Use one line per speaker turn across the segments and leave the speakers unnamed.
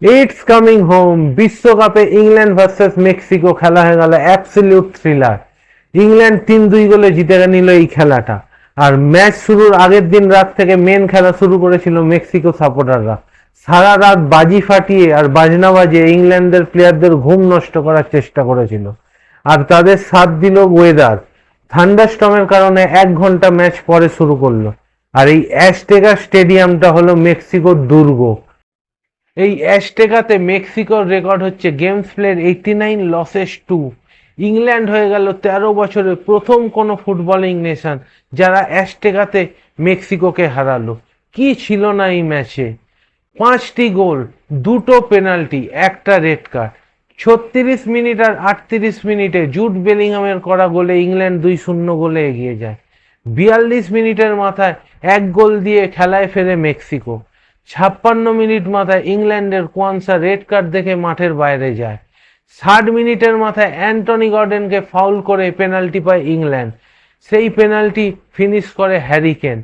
It's coming home. বিশ্বকাপে England versus Mexico খেলা হয়ে গেল অ্যাবসলিউট থ্রিলার। ইংল্যান্ড 3-2 গোলে জিতে নিল এই খেলাটা। আর ম্যাচ শুরুর আগের দিন রাত থেকে মেন খেলা শুরু করেছিল মেক্সিকো সাপোর্টাররা। সারা রাত বাজি ফাটিয়ে আর বাজনা বাজিয়ে ইংল্যান্ডের প্লেয়ারদের ঘুম নষ্ট করার চেষ্টা করেছিল। আর তাদের সাথ দিল ওয়েদার। থান্ডারস্টর্মের কারণে 1 ঘন্টা ম্যাচ পরে শুরু করলো। আর এই অ্যাজটেকা স্টেডিয়ামটা হলো মেক্সিকোর দুর্গ। এই অ্যাজটেকাতে মেক্সিকোর রেকর্ড হচ্ছে গেমস প্লেড 89, লসেস 2। ইংল্যান্ড হয়ে গেল 13 বছরের প্রথম কোনো ফুটবলিং নেশন যারা অ্যাজটেকাতে মেক্সিকোকে হারালো। কি ছিল না এই ম্যাচে! 5টি গোল, 2টো পেনাল্টি, একটা রেড কার্ড। 36 মিনিট আর 38 মিনিটে জুড বেলিংহামের করা গোলে ইংল্যান্ড 2-0 গোলে এগিয়ে যায়। 42 মিনিটের মাথায় 1 গোল দিয়ে খেলায় ফেরে মেক্সিকো। 56 মিনিট মাথায় ইংল্যান্ডের কোয়ানসা রেড কার্ড দেখে মাঠের বাইরে যায়। 60 মিনিটের মাথায় অ্যান্টনি গর্ডনকে ফাউল করে পেনাল্টি পায় ইংল্যান্ড। সেই পেনাল্টি ফিনিশ করে হ্যারি কেন।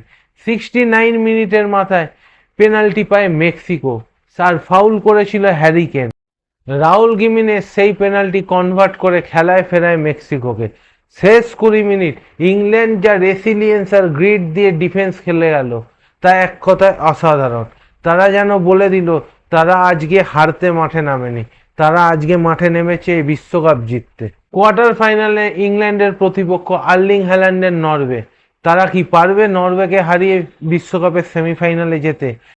69 মিনিটের মাথায় পেনাল্টি পায় মেক্সিকো, আর ফাউল করেছিল হ্যারি কেন। রাউল গিমিনেস সেই পেনাল্টি কনভার্ট করে খেলায় ফেরায় মেক্সিকোকে। শেষ 20 মিনিট ইংল্যান্ড যা রেসিলিয়েন্স আর গ্রিড দিয়ে ডিফেন্স খেলে গেল তা এক কথায় অসাধারণ। তারা যেন বলে দিল তারা আজকে হারতে মাঠে নামেনি, তারা আজকে মাঠে নেমেছে বিশ্বকাপ জিততে। কোয়ার্টার ফাইনালে ইংল্যান্ডের প্রতিপক্ষ আর্লিং হ্যাল্যান্ডের নরওয়ে। তারা কি পারবে নরওয়েকে হারিয়ে বিশ্বকাপের সেমিফাইনালে যেতে?